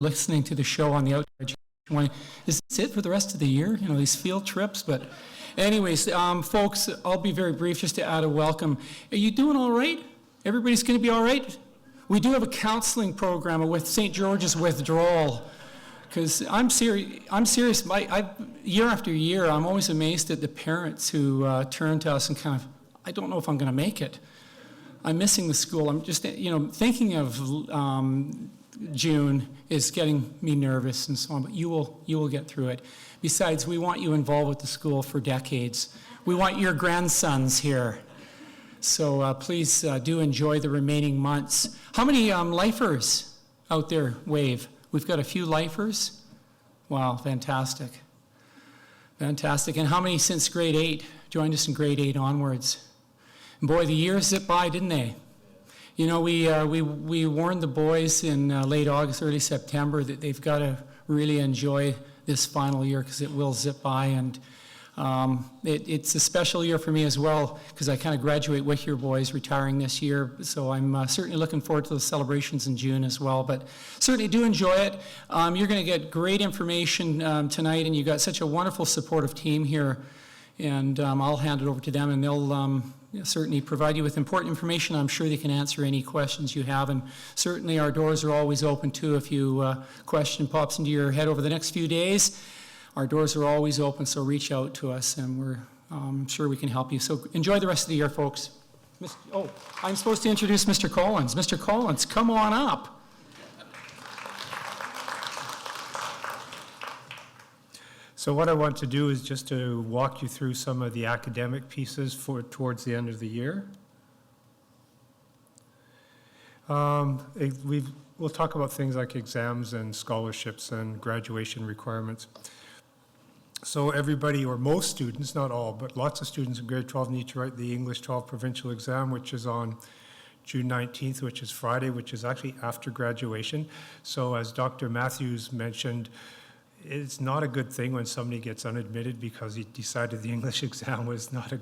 listening to the show on the Outdoor Education One. Is this it for the rest of the year? You know, these field trips, but anyways, folks, I'll be very brief just to add a welcome. Are you doing all right? Everybody's going to be all right? We do have a counseling program with St. George's Withdrawal, because I'm serious. Year after year, I'm always amazed at the parents who turn to us and kind of, I don't know if I'm going to make it. I'm missing the school. I'm just, thinking of June is getting me nervous and so on, but you will get through it. Besides, we want you involved with the school for decades. We want your grandsons here. So please do enjoy the remaining months. How many lifers out there wave? We've got a few lifers. Wow, fantastic. Fantastic. And how many since grade 8? Joined us in grade 8 onwards. And boy, the years zipped by, didn't they? You know, we warned the boys in late August, early September that they've got to really enjoy this final year because it will zip by. And it's a special year for me as well because I kind of graduate with your boys retiring this year. So I'm certainly looking forward to the celebrations in June as well. But certainly do enjoy it. You're going to get great information tonight, and you've got such a wonderful supportive team here. And I'll hand it over to them, and they'll certainly provide you with important information. I'm sure they can answer any questions you have, and certainly our doors are always open too. If you question pops into your head over the next few days, our doors are always open, so reach out to us, and we're sure we can help you. So enjoy the rest of the year, folks. I'm supposed to introduce Mr. Collins. Mr. Collins, come on up. So what I want to do is just to walk you through some of the academic pieces towards the end of the year. We'll talk about things like exams and scholarships and graduation requirements. So everybody, or most students, not all, but lots of students in grade 12 need to write the English 12 provincial exam, which is on June 19th, which is Friday, which is actually after graduation. So as Dr. Matthews mentioned, it's not a good thing when somebody gets unadmitted because he decided the English exam was not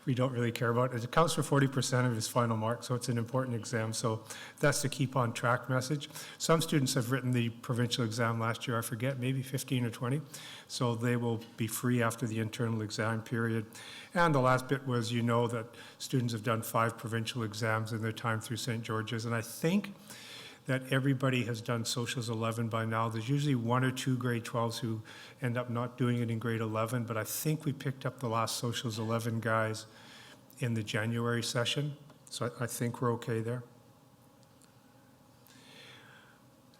we don't really care about it. It accounts for 40% of his final mark, so it's an important exam. So that's the keep on track message. Some students have written the provincial exam last year, I forget, maybe 15 or 20. So they will be free after the internal exam period. And the last bit was, you know, that students have done 5 provincial exams in their time through St. George's. And I think that everybody has done Socials 11 by now. There's usually 1 or 2 grade 12s who end up not doing it in grade 11, but I think we picked up the last Socials 11 guys in the January session, so I think we're okay there.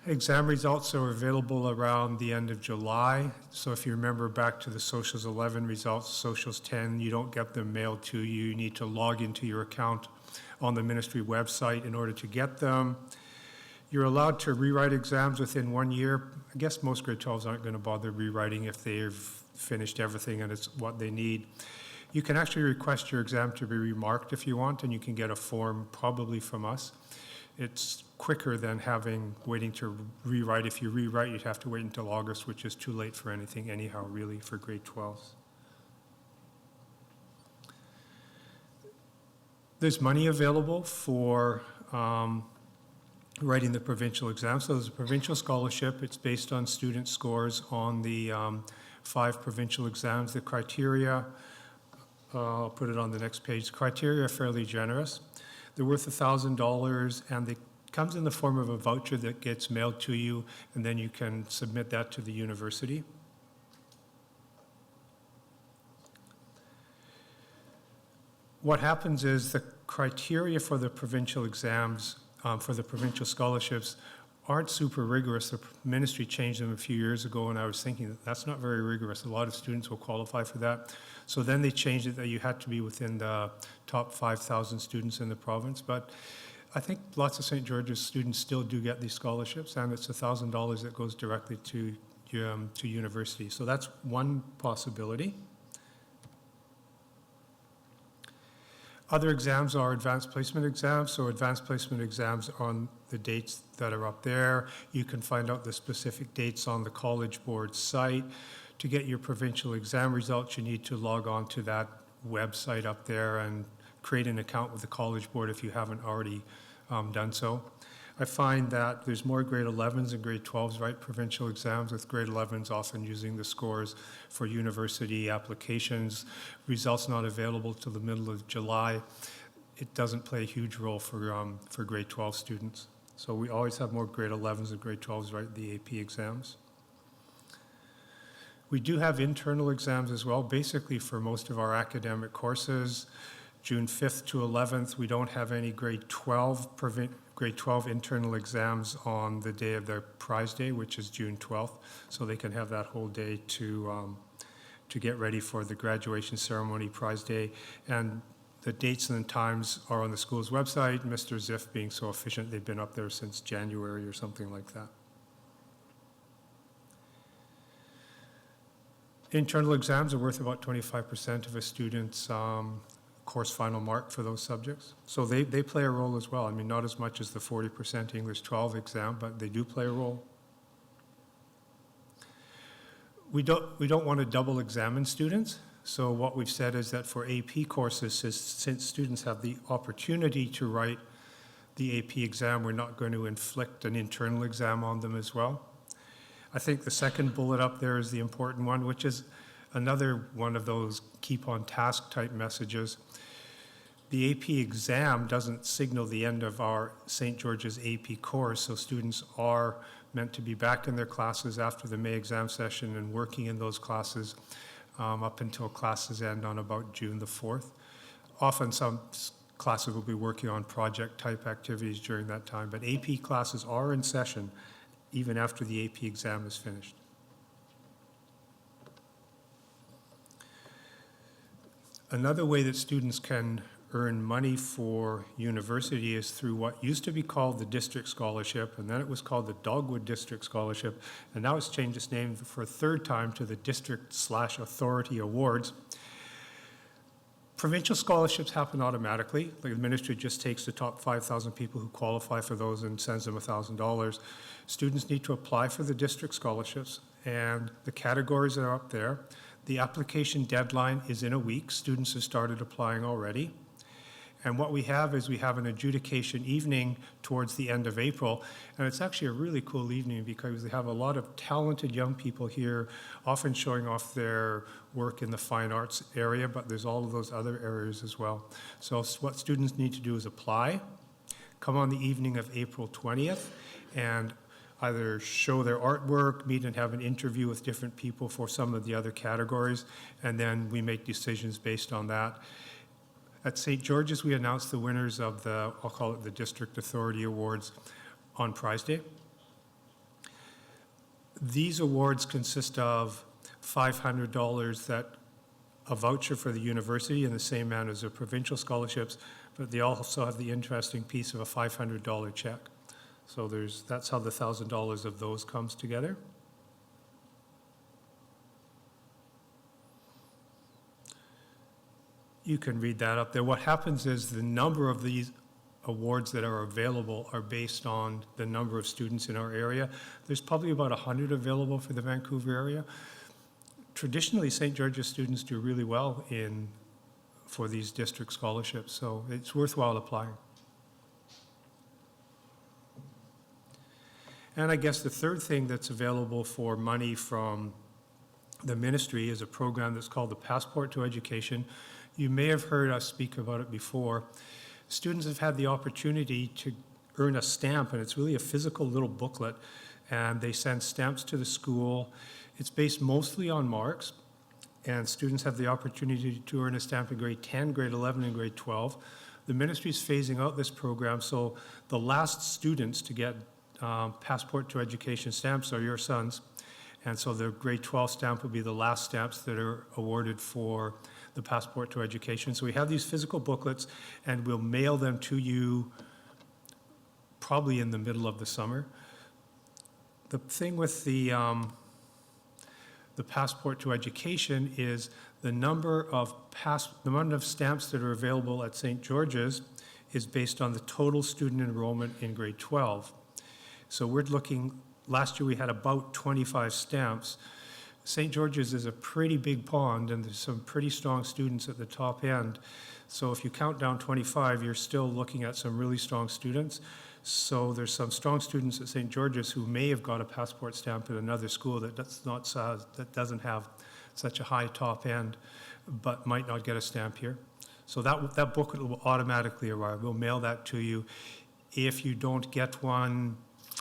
Exam results are available around the end of July, so if you remember back to the Socials 11 results, Socials 10, you don't get them mailed to you. You need to log into your account on the ministry website in order to get them. You're allowed to rewrite exams within 1 year. I guess most grade 12s aren't going to bother rewriting if they've finished everything and it's what they need. You can actually request your exam to be remarked if you want, and you can get a form probably from us. It's quicker than waiting to rewrite. If you rewrite, you'd have to wait until August, which is too late for anything anyhow, really, for grade 12s. There's money available for writing the provincial exam. So there's a provincial scholarship. It's based on student scores on the 5 provincial exams. The criteria, I'll put it on the next page. The criteria are fairly generous. They're worth $1,000, and it comes in the form of a voucher that gets mailed to you, and then you can submit that to the university. What happens is the criteria for the provincial exams for the provincial scholarships aren't super rigorous. The ministry changed them a few years ago, and I was thinking that's not very rigorous. A lot of students will qualify for that. So then they changed it that you had to be within the top 5,000 students in the province. But I think lots of St. George's students still do get these scholarships, and it's $1,000 that goes directly to university. So that's one possibility. Other exams are advanced placement exams. So advanced placement exams on the dates that are up there. You can find out the specific dates on the College Board site. To get your provincial exam results, you need to log on to that website up there and create an account with the College Board if you haven't already done so. I find that there's more grade 11s and grade 12s write provincial exams, with grade 11s often using the scores for university applications. Results not available till the middle of July. It doesn't play a huge role for grade 12 students. So we always have more grade 11s and grade 12s write the AP exams. We do have internal exams as well, basically for most of our academic courses. June 5th to 11th, we don't have any grade 12 internal exams on the day of their prize day, which is June 12th, so they can have that whole day to get ready for the graduation ceremony, prize day. And the dates and the times are on the school's website. Mr. Ziff being so efficient, they've been up there since January or something like that. Internal exams are worth about 25% of a student's course final mark for those subjects. So they play a role as well. I mean, not as much as the 40% English 12 exam, but they do play a role. We don't want to double examine students. So what we've said is that for AP courses, since students have the opportunity to write the AP exam, we're not going to inflict an internal exam on them as well. I think the second bullet up there is the important one, which is another one of those keep on task type messages. The AP exam doesn't signal the end of our St. George's AP course, so students are meant to be back in their classes after the May exam session and working in those classes up until classes end on about June the 4th. Often some classes will be working on project type activities during that time, but AP classes are in session even after the AP exam is finished. Another way that students can earn money for university is through what used to be called the District Scholarship, and then it was called the Dogwood District Scholarship, and now it's changed its name for a third time to the District/Authority Awards. Provincial scholarships happen automatically. Like the ministry just takes the top 5,000 people who qualify for those and sends them $1,000. Students need to apply for the district scholarships, and the categories are up there. The application deadline is in a week. Students have started applying already. And what we have is we have an adjudication evening towards the end of April, and it's actually a really cool evening because we have a lot of talented young people here, often showing off their work in the fine arts area, but there's all of those other areas as well. So what students need to do is apply, come on the evening of April 20th, and either show their artwork, meet and have an interview with different people for some of the other categories, and then we make decisions based on that. At St. George's, we announced the winners of the, I'll call it the District Authority Awards on Prize Day. These awards consist of $500 that a voucher for the university in the same manner as their provincial scholarships, but they also have the interesting piece of a $500 check. So that's how the $1,000 of those comes together. You can read that up there. What happens is the number of these awards that are available are based on the number of students in our area. There's probably about 100 available for the Vancouver area. Traditionally, St. George's students do really well for these district scholarships, so it's worthwhile applying. And I guess the third thing that's available for money from the ministry is a program that's called the Passport to Education. You may have heard us speak about it before. Students have had the opportunity to earn a stamp, and it's really a physical little booklet, and they send stamps to the school. It's based mostly on marks, and students have the opportunity to earn a stamp in grade 10, grade 11, and grade 12. The ministry is phasing out this program, so the last students to get Passport to Education stamps are your sons, and so the grade 12 stamp will be the last stamps that are awarded for the Passport to Education. So we have these physical booklets, and we'll mail them to you probably in the middle of the summer. The thing with the Passport to Education is the number of stamps that are available at St. George's is based on the total student enrollment in grade 12. So we're looking, last year we had about 25 stamps. St. George's is a pretty big pond, and there's some pretty strong students at the top end. So if you count down 25, you're still looking at some really strong students. So there's some strong students at St. George's who may have got a passport stamp at another school that doesn't have such a high top end, but might not get a stamp here. So that booklet will automatically arrive. We'll mail that to you. If you don't get one,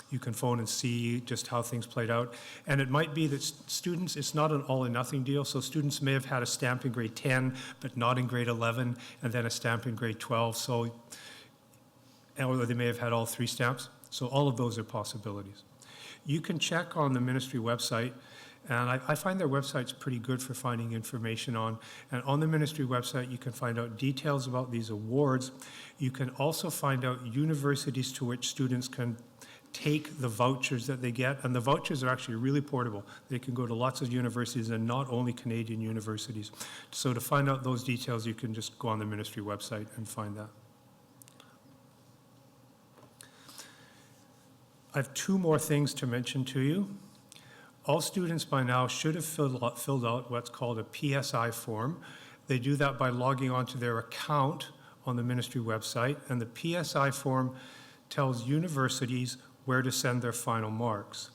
you can phone and see just how things played out. And it might be that students, it's not an all or nothing deal. So students may have had a stamp in grade 10, but not in grade 11, and then a stamp in grade 12. So, or they may have had all 3 stamps. So all of those are possibilities. You can check on the ministry website, and I find their website's pretty good for finding information on. And on the ministry website, you can find out details about these awards. You can also find out universities to which students can take the vouchers that they get, and the vouchers are actually really portable. They can go to lots of universities and not only Canadian universities. So to find out those details, you can just go on the ministry website and find that. I have 2 more things to mention to you. All students by now should have filled out what's called a PSI form. They do that by logging onto their account on the ministry website, and the PSI form tells universities where to send their final marks.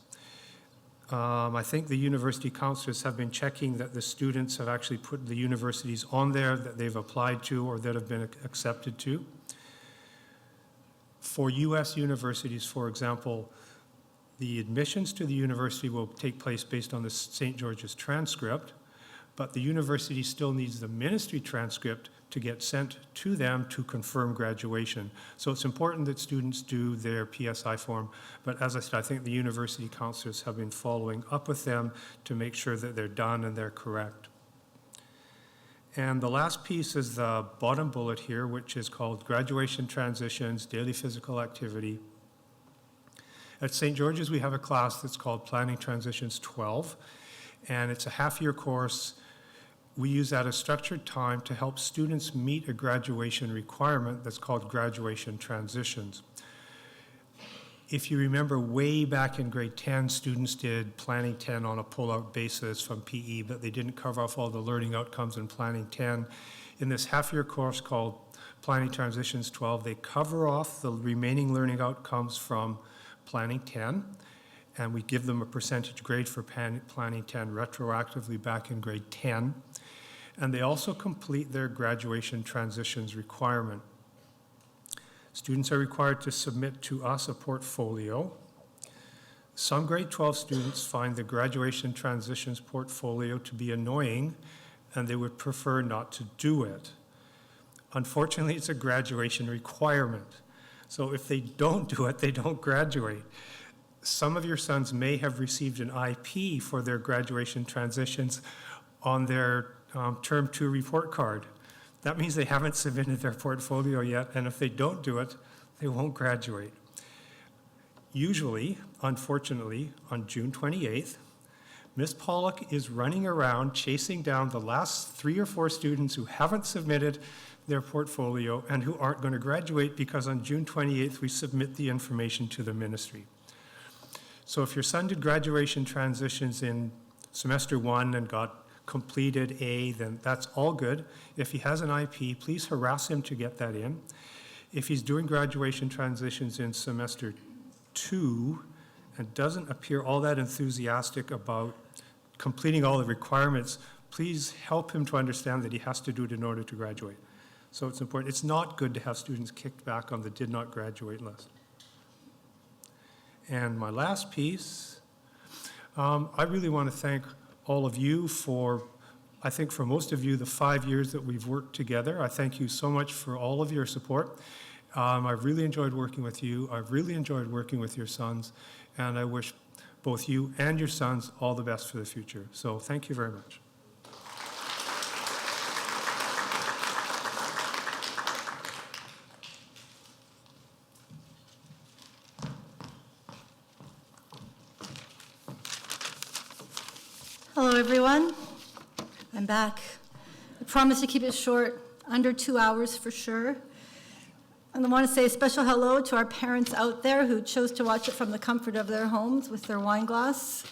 I think the university counselors have been checking that the students have actually put the universities on there that they've applied to or that have been accepted to. For U.S. universities, for example, the admissions to the university will take place based on the St. George's transcript, but the university still needs the ministry transcript to get sent to them to confirm graduation. So it's important that students do their PSI form, but as I said, I think the university counselors have been following up with them to make sure that they're done and they're correct. And the last piece is the bottom bullet here, which is called Graduation Transitions, Daily Physical Activity. At St. George's, we have a class that's called Planning Transitions 12, and it's a half-year course. We use that as structured time to help students meet a graduation requirement that's called Graduation Transitions. If you remember, way back in grade 10, students did Planning 10 on a pull-out basis from PE, but they didn't cover off all the learning outcomes in Planning 10. In this half-year course called Planning Transitions 12, they cover off the remaining learning outcomes from Planning 10, and we give them a percentage grade for Planning 10 retroactively back in grade 10. And they also complete their graduation transitions requirement. Students are required to submit to us a portfolio. Some grade 12 students find the graduation transitions portfolio to be annoying, and they would prefer not to do it. Unfortunately, it's a graduation requirement. So if they don't do it, they don't graduate. Some of your sons may have received an IP for their graduation transitions on their Term 2 report card. That means they haven't submitted their portfolio yet, and if they don't do it, they won't graduate. Usually, unfortunately, on June 28th, Ms. Pollock is running around chasing down the last 3 or 4 students who haven't submitted their portfolio and who aren't going to graduate because on June 28th we submit the information to the ministry. So if your son did graduation transitions in semester 1 and got completed A, then that's all good. If he has an IP, please harass him to get that in. If he's doing graduation transitions in semester 2 and doesn't appear all that enthusiastic about completing all the requirements, please help him to understand that he has to do it in order to graduate. So it's important. It's not good to have students kicked back on the did not graduate list. And my last piece, I really want to thank all of you for, I think for most of you, the 5 years that we've worked together. I thank you so much for all of your support. I've really enjoyed working with you. I've really enjoyed working with your sons, and I wish both you and your sons all the best for the future. So thank you very much. Hello, everyone. I'm back. I promise to keep it short, under 2 hours for sure. And I want to say a special hello to our parents out there who chose to watch it from the comfort of their homes with their wine glass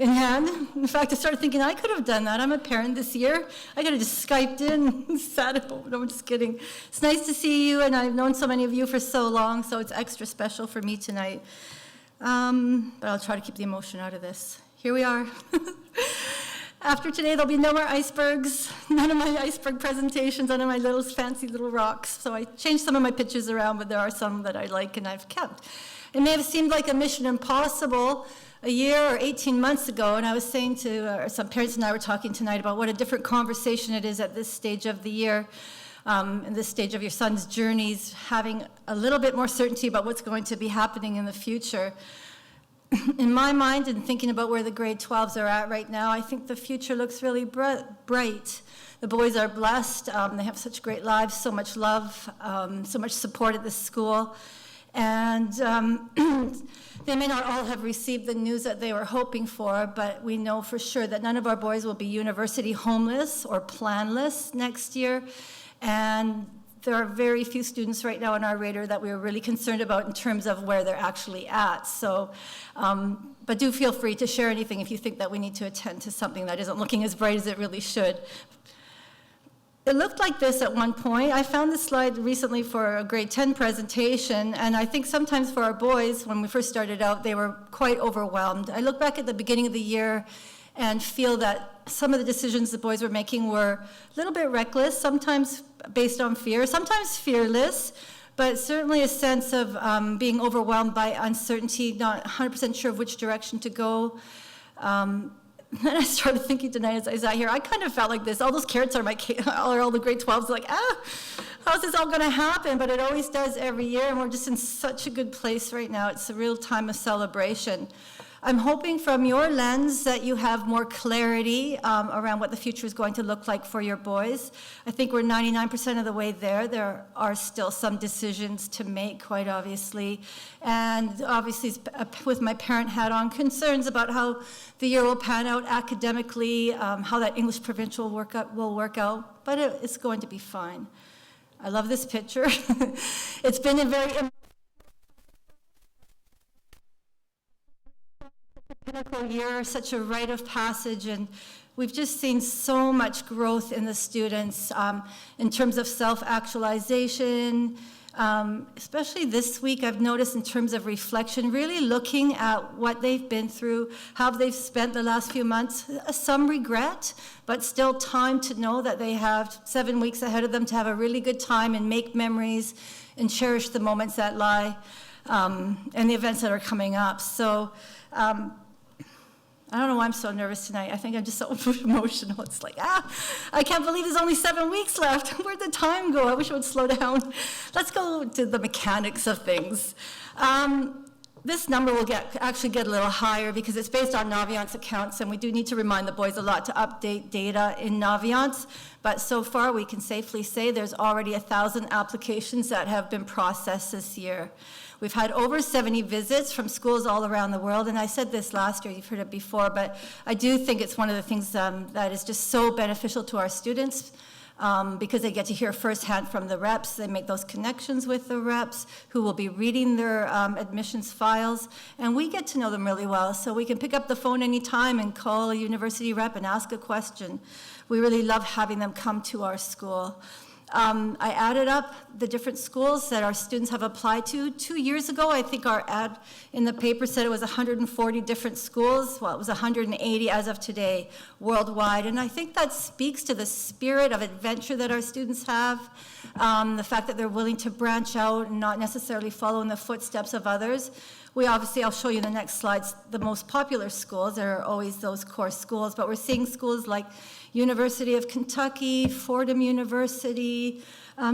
in hand. In fact, I started thinking I could have done that. I'm a parent this year. I could have just Skyped in and sat at home. No, I'm just kidding. It's nice to see you, and I've known so many of you for so long, so it's extra special for me tonight. But I'll try to keep the emotion out of this. Here we are. After today, there'll be no more icebergs, none of my iceberg presentations, none of my little fancy little rocks. So I changed some of my pictures around, but there are some that I like and I've kept. It may have seemed like a mission impossible a year or 18 months ago, and I was saying to some parents and I were talking tonight about what a different conversation it is at this stage of the year, in this stage of your son's journeys, having a little bit more certainty about what's going to be happening in the future. In my mind, and thinking about where the grade 12s are at right now, I think the future looks really bright. The boys are blessed. They have such great lives, so much love, so much support at this school. And they may not all have received the news that they were hoping for, but we know for sure that none of our boys will be university homeless or planless next year. And there are very few students right now on our radar that we are really concerned about in terms of where they're actually at. So, but do feel free to share anything if you think that we need to attend to something that isn't looking as bright as it really should. It looked like this at one point. I found this slide recently for a grade 10 presentation, and I think sometimes for our boys, when we first started out, they were quite overwhelmed. I look back at the beginning of the year and feel that some of the decisions the boys were making were a little bit reckless, sometimes based on fear, sometimes fearless, but certainly a sense of being overwhelmed by uncertainty, not 100% sure of which direction to go. Then I started thinking tonight as I sat here, I kind of felt like this. All those carrots are all the grade 12s, like, how's this all going to happen? But it always does every year, and we're just in such a good place right now. It's a real time of celebration. I'm hoping from your lens that you have more clarity around what the future is going to look like for your boys. I think we're 99% of the way there. There are still some decisions to make, quite obviously. And obviously, with my parent hat on, concerns about how the year will pan out academically, how that English provincial will work out. But it's going to be fine. I love this picture. It's been a very pinnacle year, such a rite of passage, and we've just seen so much growth in the students in terms of self-actualization. Especially this week, I've noticed in terms of reflection, really looking at what they've been through, how they've spent the last few months, some regret, but still time to know that they have 7 weeks ahead of them to have a really good time and make memories and cherish the moments that lie and the events that are coming up. So I don't know why I'm so nervous tonight. I think I'm just so emotional. It's like, I can't believe there's only 7 weeks left. Where'd the time go? I wish it would slow down. Let's go to the mechanics of things. This number will actually get a little higher because it's based on Naviance accounts, and we do need to remind the boys a lot to update data in Naviance. But so far, we can safely say there's already 1,000 applications that have been processed this year. We've had over 70 visits from schools all around the world, and I said this last year, you've heard it before, but I do think it's one of the things that is just so beneficial to our students because they get to hear firsthand from the reps. They make those connections with the reps who will be reading their admissions files, and we get to know them really well, so we can pick up the phone anytime and call a university rep and ask a question. We really love having them come to our school. I added up the different schools that our students have applied to. 2 years ago, I think our ad in the paper said it was 140 different schools. Well, it was 180 as of today worldwide. And I think that speaks to the spirit of adventure that our students have, the fact that they're willing to branch out and not necessarily follow in the footsteps of others. We obviously, I'll show you in the next slides, the most popular schools. There are always those core schools, but we're seeing schools like University of Kentucky, Fordham University,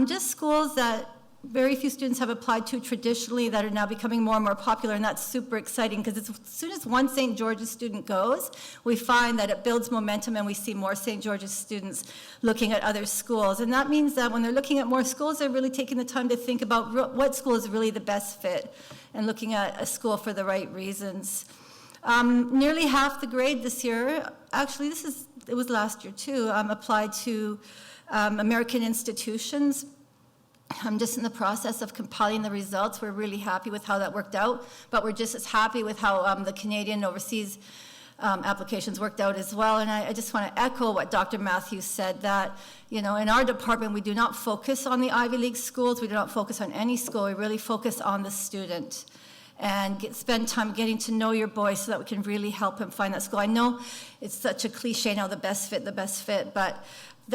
just schools that very few students have applied to traditionally that are now becoming more and more popular, and that's super exciting because as soon as one St. George's student goes, we find that it builds momentum and we see more St. George's students looking at other schools. And that means that when they're looking at more schools, they're really taking the time to think about what school is really the best fit and looking at a school for the right reasons. Nearly half the grade this year, actually it was last year too, applied to American institutions. I'm just in the process of compiling the results. We're really happy with how that worked out, but we're just as happy with how the Canadian overseas applications worked out as well. And I just want to echo what Dr. Matthews said, that, in our department, we do not focus on the Ivy League schools. We do not focus on any school. We really focus on the student and spend time getting to know your boy so that we can really help him find that school. I know it's such a cliche now, the best fit, but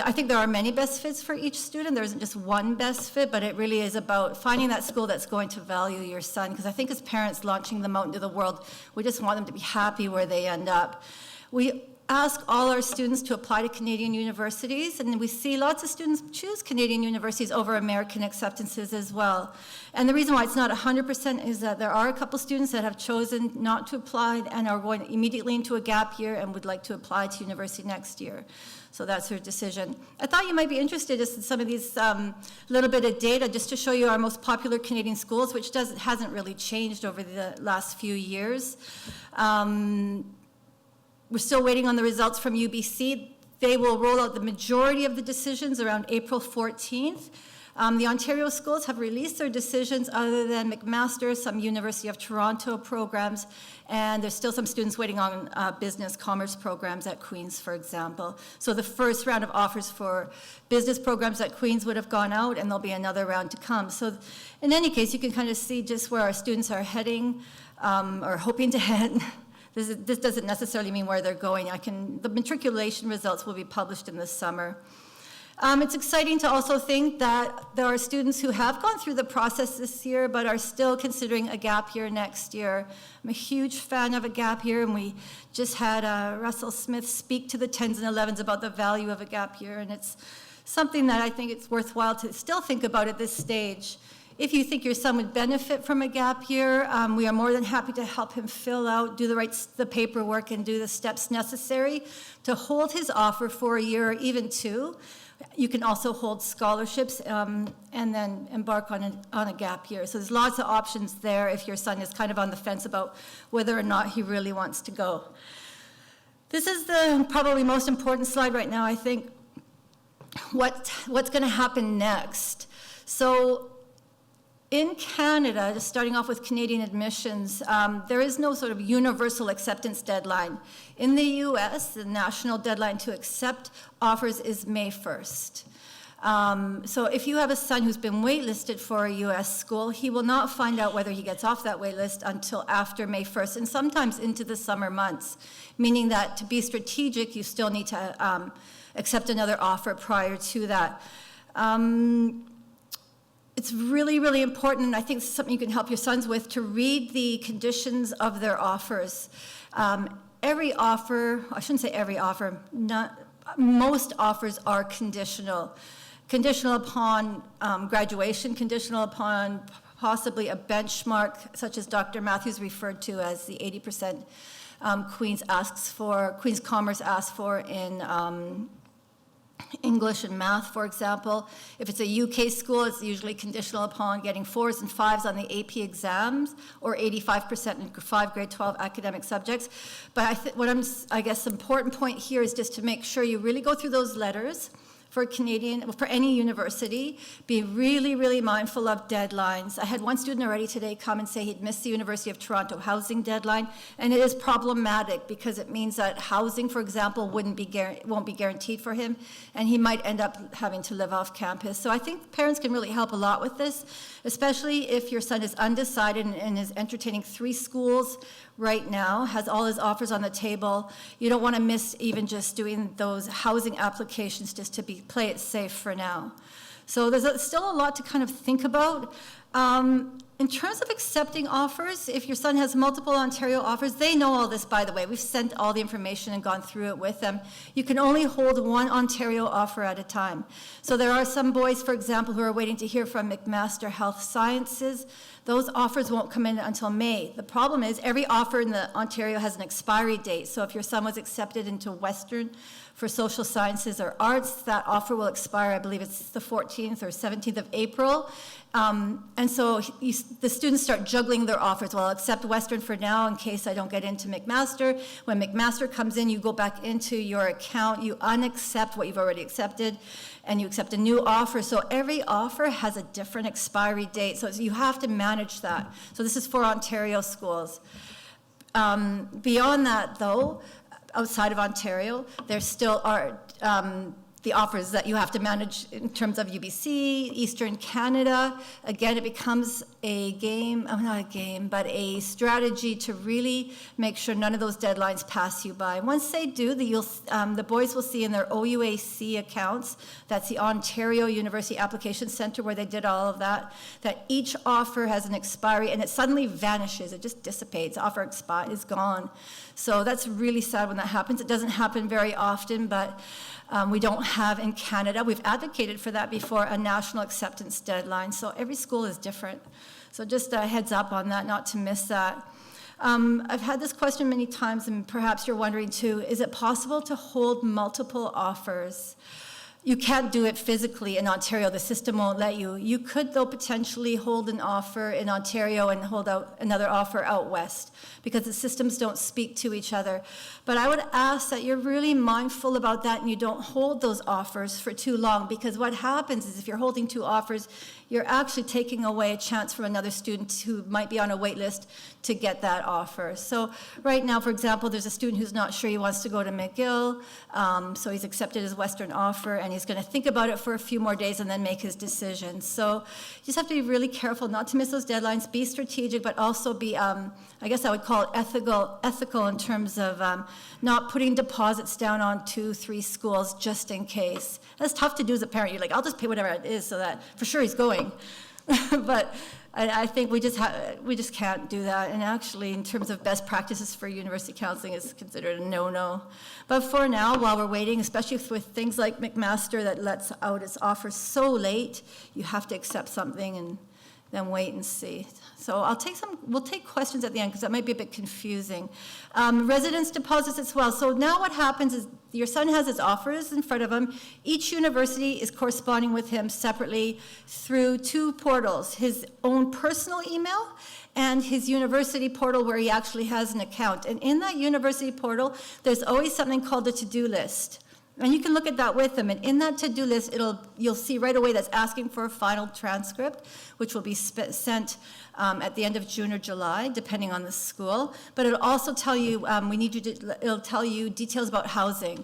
I think there are many best fits for each student. There isn't just one best fit, but it really is about finding that school that's going to value your son. Because I think as parents launching them out into the world, we just want them to be happy where they end up. We ask all our students to apply to Canadian universities, and we see lots of students choose Canadian universities over American acceptances as well. And the reason why it's not 100% is that there are a couple students that have chosen not to apply and are going immediately into a gap year and would like to apply to university next year. So that's her decision. I thought you might be interested just in some of these little bit of data just to show you our most popular Canadian schools, which hasn't really changed over the last few years. We're still waiting on the results from UBC. They will roll out the majority of the decisions around April 14th. The Ontario schools have released their decisions other than McMaster, some University of Toronto programs, and there's still some students waiting on business commerce programs at Queen's, for example. So the first round of offers for business programs at Queen's would have gone out, and there'll be another round to come. So in any case, you can kind of see just where our students are heading or hoping to head. This doesn't necessarily mean where they're going. The matriculation results will be published in the summer. It's exciting to also think that there are students who have gone through the process this year but are still considering a gap year next year. I'm a huge fan of a gap year, and we just had Russell Smith speak to the 10s and 11s about the value of a gap year, and it's something that I think it's worthwhile to still think about at this stage. If you think your son would benefit from a gap year, we are more than happy to help him fill out, do the paperwork, and do the steps necessary to hold his offer for a year or even two. You can also hold scholarships and then embark on a gap year. So there's lots of options there if your son is kind of on the fence about whether or not he really wants to go. This is the probably most important slide right now, I think. What's going to happen next? So in Canada, just starting off with Canadian admissions, there is no sort of universal acceptance deadline. In the US, the national deadline to accept offers is May 1st. So if you have a son who's been waitlisted for a US school, he will not find out whether he gets off that waitlist until after May 1st, and sometimes into the summer months, meaning that to be strategic, you still need to accept another offer prior to that. It's really, really important, and I think this is something you can help your sons with, to read the conditions of their offers. Every offer, I shouldn't say every offer, most offers are conditional. Conditional upon graduation, conditional upon possibly a benchmark, such as Dr. Matthews referred to as the 80% Queen's Commerce asks for in English and math, for example. If it's a UK school, it's usually conditional upon getting 4s and 5s on the AP exams, or 85% in 5 grade 12 academic subjects. But I guess the important point here is just to make sure you really go through those letters for any university. Be really, really mindful of deadlines. I had one student already today come and say he'd missed the University of Toronto housing deadline, and it is problematic because it means that housing, for example, won't be guaranteed for him, and he might end up having to live off campus. So I think parents can really help a lot with this, especially if your son is undecided and is entertaining 3 schools right now, has all his offers on the table. You don't want to miss even just doing those housing applications just to play it safe for now. So there's still a lot to kind of think about. In terms of accepting offers, if your son has multiple Ontario offers, they know all this, by the way. We've sent all the information and gone through it with them. You can only hold one Ontario offer at a time. So there are some boys, for example, who are waiting to hear from McMaster Health Sciences. Those offers won't come in until May. The problem is every offer in Ontario has an expiry date. So if your son was accepted into Western for social sciences or arts, that offer will expire, I believe it's the 14th or 17th of April. And so the students start juggling their offers. Well, I'll accept Western for now in case I don't get into McMaster. When McMaster comes in, you go back into your account, you unaccept what you've already accepted, and you accept a new offer. So every offer has a different expiry date, so you have to manage that. So this is for Ontario schools. Beyond that, though, outside of Ontario, there still are the offers that you have to manage in terms of UBC, Eastern Canada. Again, it becomes a game, not a game, but a strategy to really make sure none of those deadlines pass you by. Once they do, the boys will see in their OUAC accounts, that's the Ontario University Application Centre where they did all of that, that each offer has an expiry and it suddenly vanishes, it just dissipates, offer is gone. So that's really sad when that happens. It doesn't happen very often, but we don't have in Canada, we've advocated for that before, a national acceptance deadline. So every school is different. So just a heads up on that, not to miss that. I've had this question many times, and perhaps you're wondering too, is it possible to hold multiple offers? You can't do it physically in Ontario. The system won't let you. You could, though, potentially hold an offer in Ontario and hold out another offer out west because the systems don't speak to each other. But I would ask that you're really mindful about that and you don't hold those offers for too long, because what happens is if you're holding two offers, you're actually taking away a chance from another student who might be on a wait list to get that offer. So right now, for example, there's a student who's not sure he wants to go to McGill, so he's accepted his Western offer, and he's going to think about it for a few more days and then make his decision. So you just have to be really careful not to miss those deadlines, be strategic, but also be, I guess I would call it ethical in terms of not putting deposits down on 2-3 schools just in case. That's tough to do as a parent. You're like, I'll just pay whatever it is so that for sure he's going. But I think we just can't do that. And actually, in terms of best practices for university counseling, is considered a no-no. But for now, while we're waiting, especially with things like McMaster that lets out its offers so late, you have to accept something and then wait and see. So we'll take questions at the end because that might be a bit confusing. Residence deposits as well. So now what happens is your son has his offers in front of him. Each university is corresponding with him separately through 2 portals, his own personal email and his university portal where he actually has an account. And in that university portal, there's always something called a to-do list. And you can look at that with them. And in that to-do list, you'll see right away that's asking for a final transcript, which will be sent at the end of June or July, depending on the school. But it'll also tell you, it'll tell you details about housing,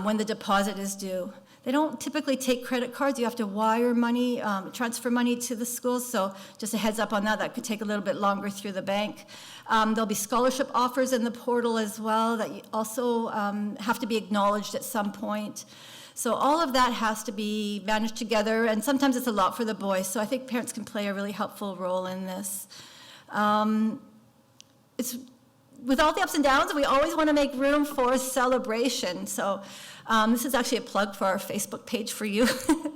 when the deposit is due. They don't typically take credit cards. You have to wire money, transfer money to the school. So just a heads up on that. That could take a little bit longer through the bank. There'll be scholarship offers in the portal as well that you also have to be acknowledged at some point. So all of that has to be managed together, and sometimes it's a lot for the boys. So I think parents can play a really helpful role in this. It's with all the ups and downs, we always want to make room for celebration. So this is actually a plug for our Facebook page for you,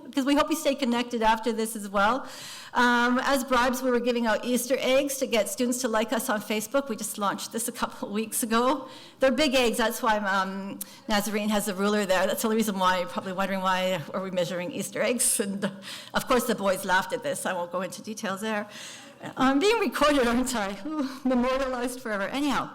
because we hope you stay connected after this as well. As bribes, we were giving out Easter eggs to get students to like us on Facebook. We just launched this a couple of weeks ago. They're big eggs. That's why Nazarene has a ruler there. That's the only reason why you're probably wondering why are we measuring Easter eggs. And of course, the boys laughed at this. I won't go into details there. I'm being recorded, aren't I? Ooh, memorialized forever. Anyhow,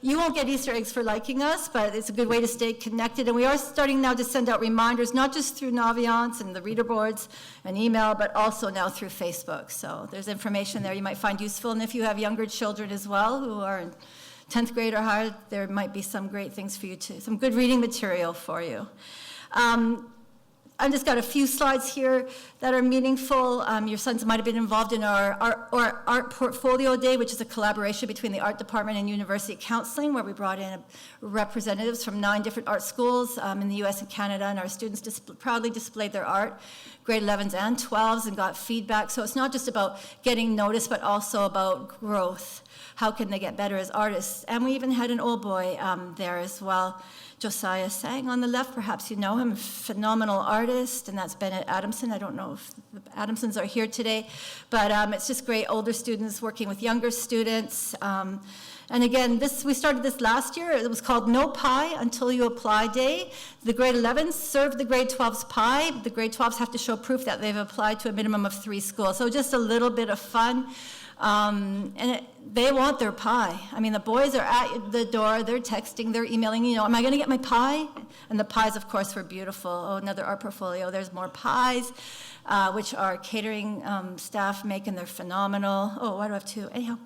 you won't get Easter eggs for liking us, but it's a good way to stay connected. And we are starting now to send out reminders, not just through Naviance and the reader boards and email, but also now through Facebook. So there's information there you might find useful. And if you have younger children as well who are in 10th grade or higher, there might be some great things for you too, some good reading material for you. I've just got a few slides here that are meaningful. Your sons might have been involved in our Art Portfolio Day, which is a collaboration between the art department and university counseling, where we brought in representatives from 9 different art schools in the US and Canada, and our students proudly displayed their art, grade 11s and 12s, and got feedback. So it's not just about getting noticed, but also about growth. How can they get better as artists? And we even had an old boy there as well. Josiah Sang on the left, perhaps you know him, phenomenal artist, and that's Bennett Adamson. I don't know if the Adamsons are here today, but it's just great older students working with younger students. And again, we started this last year. It was called No Pie Until You Apply Day. The grade 11s serve the grade 12s pie. The grade 12s have to show proof that they've applied to a minimum of 3 schools. So just a little bit of fun. They want their pie. I mean, the boys are at the door, they're texting, they're emailing, am I going to get my pie? And the pies, of course, were beautiful. Oh, another art portfolio. There's more pies, which our catering staff make, and they're phenomenal. Oh, why do I have 2? Anyhow.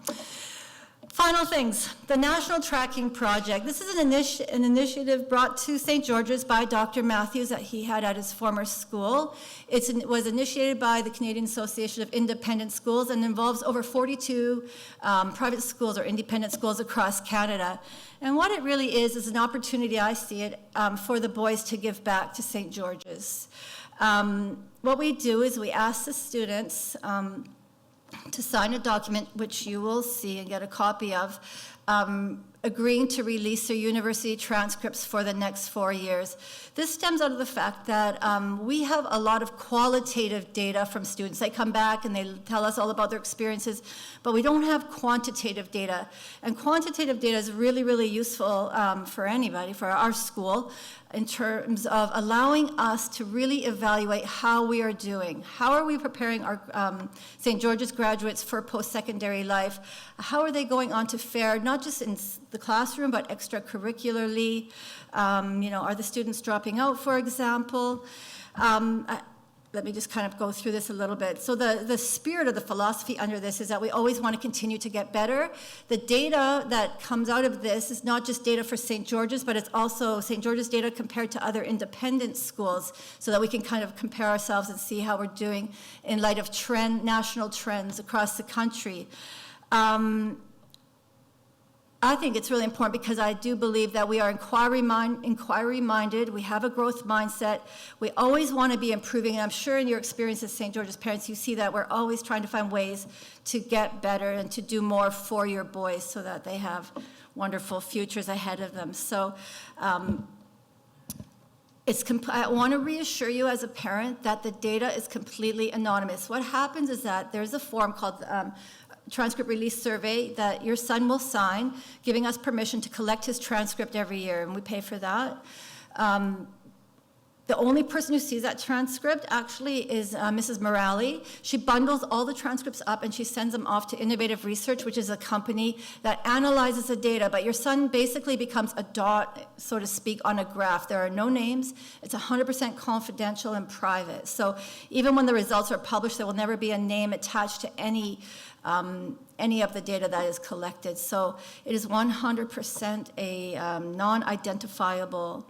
Final things, the National Tracking Project. This is an initiative brought to St. George's by Dr. Matthews that he had at his former school. It was initiated by the Canadian Association of Independent Schools and involves over 42 private schools or independent schools across Canada. And what it really is an opportunity, I see it, for the boys to give back to St. George's. What we do is we ask the students to sign a document, which you will see and get a copy of, agreeing to release their university transcripts for the next 4 years. This stems out of the fact that we have a lot of qualitative data from students. They come back and they tell us all about their experiences, but we don't have quantitative data. And quantitative data is really, really useful for anybody, for our school, in terms of allowing us to really evaluate how we are doing. How are we preparing our St. George's graduates for post-secondary life? How are they going on to fare, not just in the classroom, but extracurricularly? Are the students dropping out, for example? Let me just kind of go through this a little bit. So the spirit of the philosophy under this is that we always want to continue to get better. The data that comes out of this is not just data for St. George's, but it's also St. George's data compared to other independent schools so that we can kind of compare ourselves and see how we're doing in light of national trends across the country. I think it's really important because I do believe that we are inquiry-minded, we have a growth mindset, we always want to be improving, and I'm sure in your experience as St. George's parents, you see that we're always trying to find ways to get better and to do more for your boys so that they have wonderful futures ahead of them. So I want to reassure you as a parent that the data is completely anonymous. What happens is that there's a form called transcript release survey that your son will sign, giving us permission to collect his transcript every year, and we pay for that. The only person who sees that transcript actually is Mrs. Morale. She bundles all the transcripts up and she sends them off to Innovative Research, which is a company that analyzes the data. But your son basically becomes a dot, so to speak, on a graph. There are no names. It's 100% confidential and private. So even when the results are published, there will never be a name attached to any of the data that is collected. So it is 100% a non-identifiable,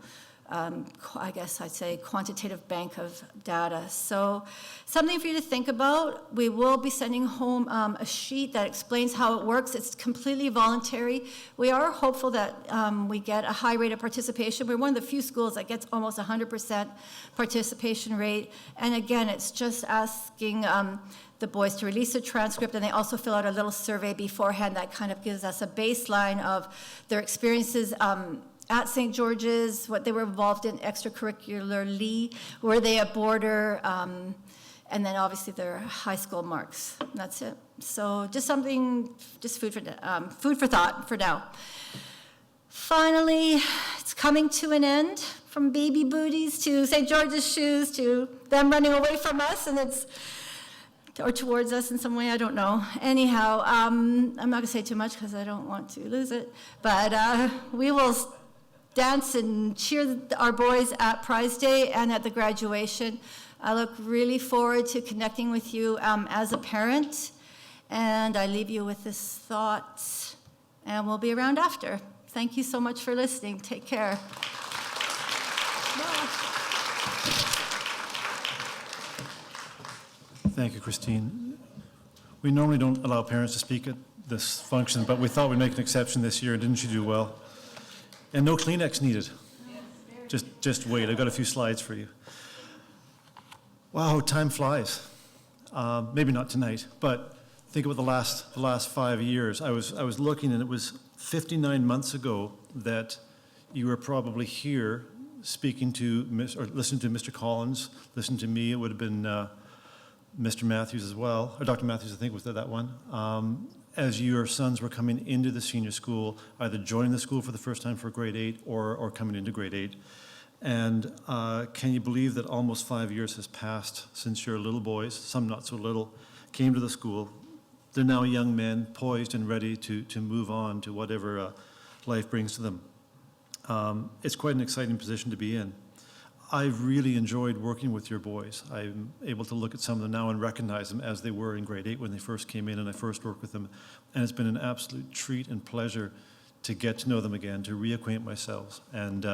I guess I'd say, quantitative bank of data. So something for you to think about. We will be sending home a sheet that explains how it works. It's completely voluntary. We are hopeful that we get a high rate of participation. We're one of the few schools that gets almost 100% participation rate. And again, it's just asking the boys to release a transcript, and they also fill out a little survey beforehand that kind of gives us a baseline of their experiences at St. George's, what they were involved in extracurricularly, were they a boarder, and then obviously their high school marks. And that's it. So just something, just food for thought for now. Finally, it's coming to an end, from baby booties to St. George's shoes to them running away from us, and or towards us in some way, I don't know. Anyhow, I'm not going to say too much because I don't want to lose it, but we will dance and cheer our boys at Prize Day and at the graduation. I look really forward to connecting with you as a parent, and I leave you with this thought, and we'll be around after. Thank you so much for listening. Take care. Bye. Thank you, Christine. We normally don't allow parents to speak at this function, but we thought we'd make an exception this year. Didn't you do well? And no Kleenex needed. Just wait. I've got a few slides for you. Wow, time flies. Maybe not tonight, but think about the last 5 years. I was looking, and it was 59 months ago that you were probably here speaking to or listening to Mr. Collins, listening to me. It would have been Mr. Matthews as well, or Dr. Matthews, I think was that one, as your sons were coming into the senior school, either joining the school for the first time for grade 8 or coming into grade 8. And can you believe that almost 5 years has passed since your little boys, some not so little, came to the school? They're now young men, poised and ready to move on to whatever life brings to them. It's quite an exciting position to be in. I've really enjoyed working with your boys. I'm able to look at some of them now and recognize them as they were in grade 8 when they first came in and I first worked with them. And it's been an absolute treat and pleasure to get to know them again, to reacquaint myself and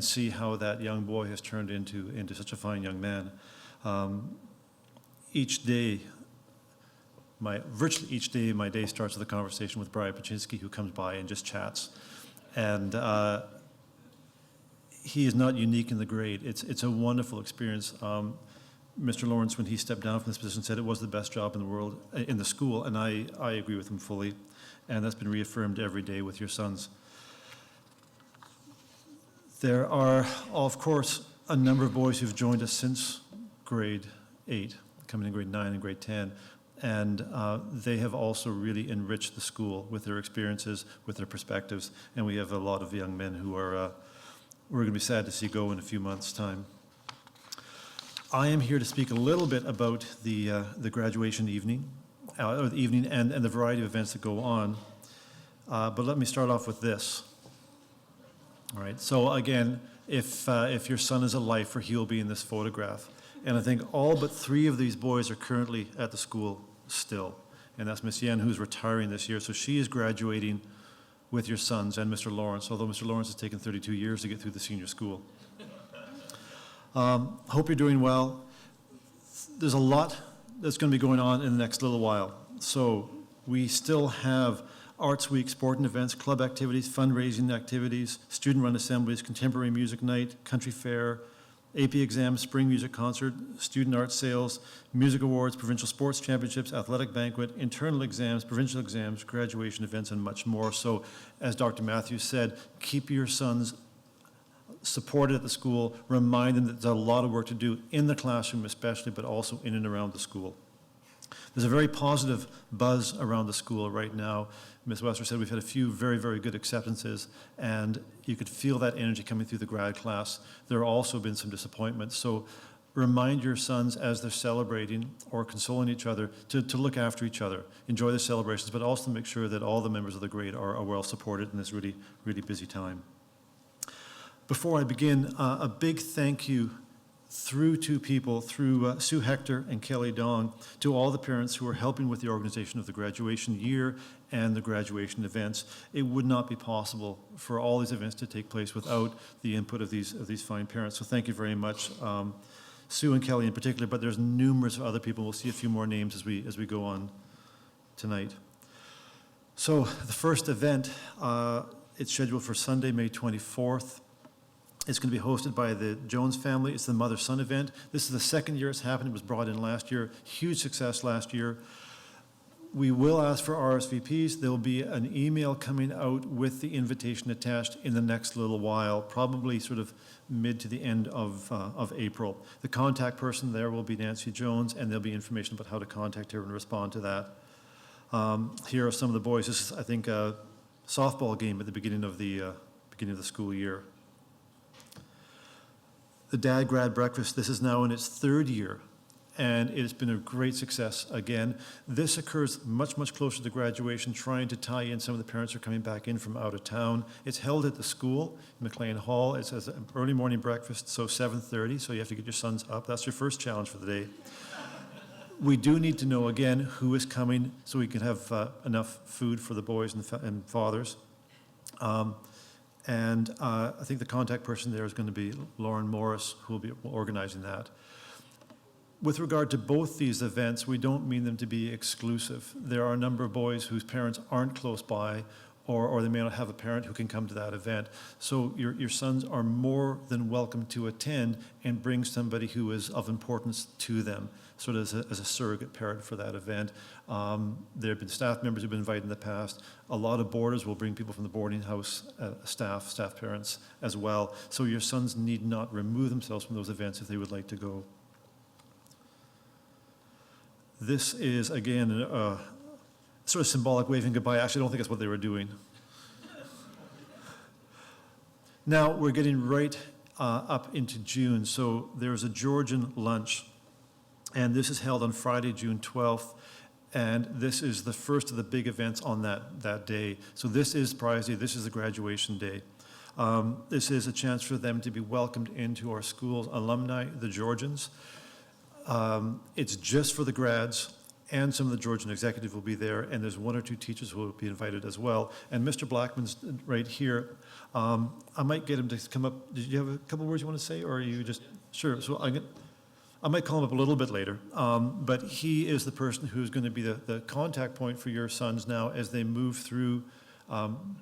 see how that young boy has turned into such a fine young man. Virtually each day, my day starts with a conversation with Brian Paczynski, who comes by and just chats. And he is not unique in the grade. It's a wonderful experience. Mr. Lawrence, when he stepped down from this position, said it was the best job in the world, in the school, and I agree with him fully. And that's been reaffirmed every day with your sons. There are, of course, a number of boys who've joined us since grade 8, coming in grade 9 and grade 10. And they have also really enriched the school with their experiences, with their perspectives. And we have a lot of young men who are we're going to be sad to see go in a few months' time. I am here to speak a little bit about the graduation evening, or the evening and the variety of events that go on. But let me start off with this. All right, so again, if your son is a lifer, he'll be in this photograph. And I think all but 3 of these boys are currently at the school still. And that's Miss Yen, who's retiring this year. So she is graduating with your sons and Mr. Lawrence, although Mr. Lawrence has taken 32 years to get through the senior school. Hope you're doing well. There's a lot that's going to be going on in the next little while. So we still have Arts Week, sport and events, club activities, fundraising activities, student-run assemblies, contemporary music night, country fair, AP exams, spring music concert, student art sales, music awards, provincial sports championships, athletic banquet, internal exams, provincial exams, graduation events, and much more. So, as Dr. Matthews said, keep your sons supported at the school. Remind them that there's a lot of work to do in the classroom especially, but also in and around the school. There's a very positive buzz around the school right now. Ms. Wester said we've had a few very, very good acceptances, and you could feel that energy coming through the grad class. There have also been some disappointments. So remind your sons as they're celebrating or consoling each other to look after each other, enjoy the celebrations, but also make sure that all the members of the grade are well supported in this really, really busy time. Before I begin, a big thank you through 2 people, through Sue Hector and Kelly Dong, to all the parents who are helping with the organization of the graduation year and the graduation events. It would not be possible for all these events to take place without the input of these fine parents. So thank you very much, Sue and Kelly in particular, but there's numerous other people. We'll see a few more names as we go on tonight. So the first event, it's scheduled for Sunday, May 24th. It's going to be hosted by the Jones family. It's the mother-son event. This is the second year it's happened. It was brought in last year. Huge success last year. We will ask for RSVPs. There will be an email coming out with the invitation attached in the next little while, probably sort of mid to the end of April. The contact person there will be Nancy Jones, and there'll be information about how to contact her and respond to that. Here are some of the boys. This is, I think, a softball game at the beginning of the school year. The Dad Grad Breakfast, this is now in its 3rd year, and it has been a great success again. This occurs much, much closer to graduation, trying to tie in some of the parents who are coming back in from out of town. It's held at the school, McLean Hall. It's an early morning breakfast, so 7:30, so you have to get your sons up. That's your first challenge for the day. We do need to know, again, who is coming so we can have enough food for the boys and fathers. And I think the contact person there is going to be Lauren Morris, who will be organizing that. With regard to both these events, we don't mean them to be exclusive. There are a number of boys whose parents aren't close by, or they may not have a parent who can come to that event. So your sons are more than welcome to attend and bring somebody who is of importance to them, sort of as a surrogate parent for that event. There have been staff members who have been invited in the past. A lot of boarders will bring people from the boarding house, staff parents as well. So your sons need not remove themselves from those events if they would like to go. This is, again, sort of symbolic waving goodbye. Actually, I don't think that's what they were doing. Now we're getting right up into June. So there's a Georgian lunch, and this is held on Friday, June 12th. And this is the first of the big events on that day. So this is Prize Day. This is the graduation day. This is a chance for them to be welcomed into our school's alumni, the Georgians. It's just for the grads, and some of the Georgian executive will be there, and there's 1 or 2 teachers who will be invited as well. And Mr. Blackman's right here. I might get him to come up. Did you have a couple words you want to say, or are you just, sure, so I might call him up a little bit later, but he is the person who's going to be the contact point for your sons now as they move through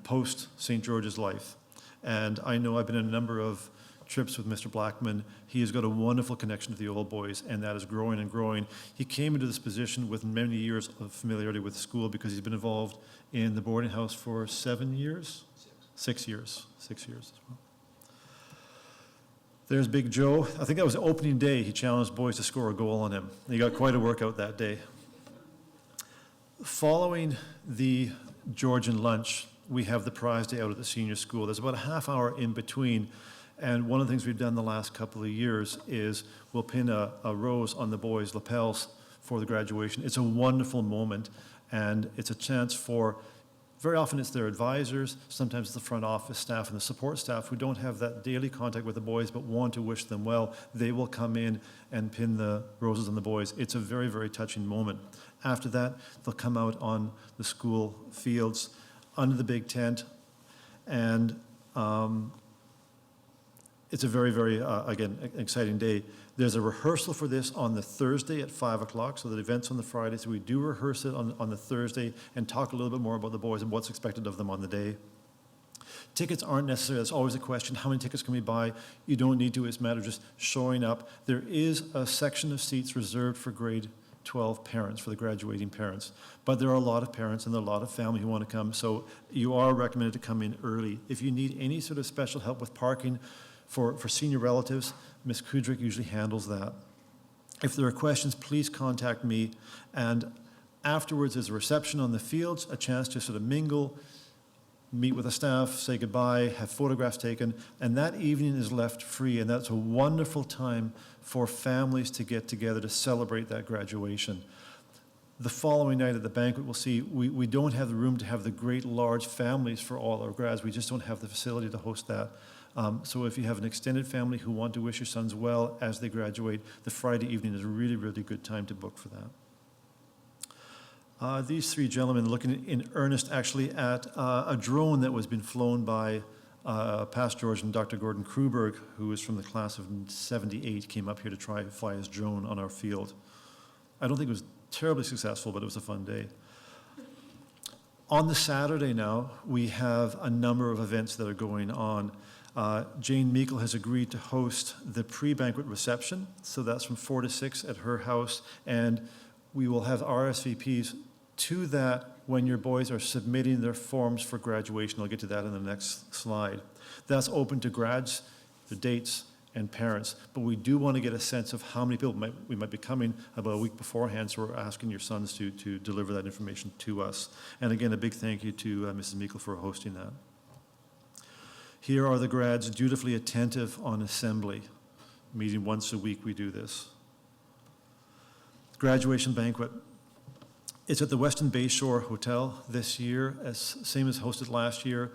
post St. George's life. And I know I've been in a number of trips with Mr. Blackman. He has got a wonderful connection to the old boys, and that is growing and growing. He came into this position with many years of familiarity with the school because he's been involved in the boarding house for 7 years? 6 years. 6 years as well. There's Big Joe. I think that was opening day. He challenged boys to score a goal on him. He got quite a workout that day. Following the Georgian lunch, we have the prize day out at the senior school. There's about a half hour in between, and one of the things we've done the last couple of years is we'll pin a rose on the boys' lapels for the graduation. It's a wonderful moment, and it's a chance for, very often it's their advisors, sometimes it's the front office staff and the support staff who don't have that daily contact with the boys but want to wish them well. They will come in and pin the roses on the boys. It's a very, very touching moment. After that, they'll come out on the school fields under the big tent, and it's a very, very, again, exciting day. There's a rehearsal for this on the Thursday at 5 o'clock, so the event's on the Friday, so we do rehearse it on the Thursday and talk a little bit more about the boys and what's expected of them on the day. Tickets aren't necessary. That's always a question. How many tickets can we buy? You don't need to. It's a matter of just showing up. There is a section of seats reserved for grade 12 parents, for the graduating parents. But there are a lot of parents and there are a lot of family who want to come, so you are recommended to come in early. If you need any sort of special help with parking for senior relatives, Ms. Kudrick usually handles that. If there are questions, please contact me. And afterwards, there's a reception on the fields, a chance to sort of mingle, meet with the staff, say goodbye, have photographs taken, and that evening is left free, and that's a wonderful time for families to get together to celebrate that graduation. The following night at the banquet, we'll see, we don't have the room to have the great large families for all our grads. We just don't have the facility to host that. So if you have an extended family who want to wish your sons well as they graduate, the Friday evening is a really, really good time to book for that. These 3 gentlemen looking in earnest actually at a drone that was being flown by past Georgian Dr. Gordon Kruberg, who is from the class of 78, came up here to try and fly his drone on our field. I don't think it was terribly successful, but it was a fun day. On the Saturday now, we have a number of events that are going on. Jane Meikle has agreed to host the pre-banquet reception, so that's from 4 to 6 at her house, and we will have RSVPs to that when your boys are submitting their forms for graduation. I'll get to that in the next slide. That's open to grads, the dates, and parents, but we do want to get a sense of how many people we might be coming about a week beforehand, so we're asking your sons to deliver that information to us. And again, a big thank you to Mrs. Meikle for hosting that. Here are the grads dutifully attentive on assembly. Meeting once a week, we do this. Graduation banquet. It's at the Weston Bayshore Hotel this year, same as hosted last year.